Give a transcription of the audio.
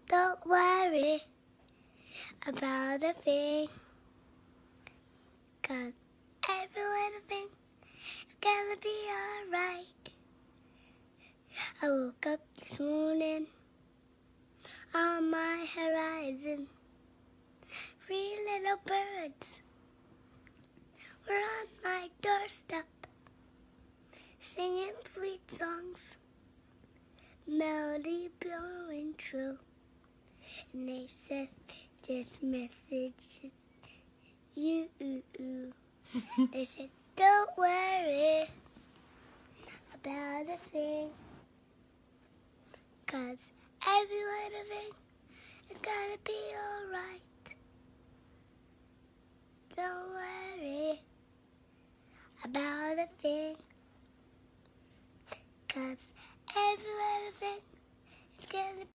Don't worry about a thing, 'cause every little thing is gonna be alright. I woke up this morning, on my horizon, 3 little birds were on my doorstep, singing sweet songs, melody blowing true. And they said, this message is you. They said, don't worry about a thing, 'cause every little thing is gonna be alright. Don't worry about a thing, 'cause every little thing is gonna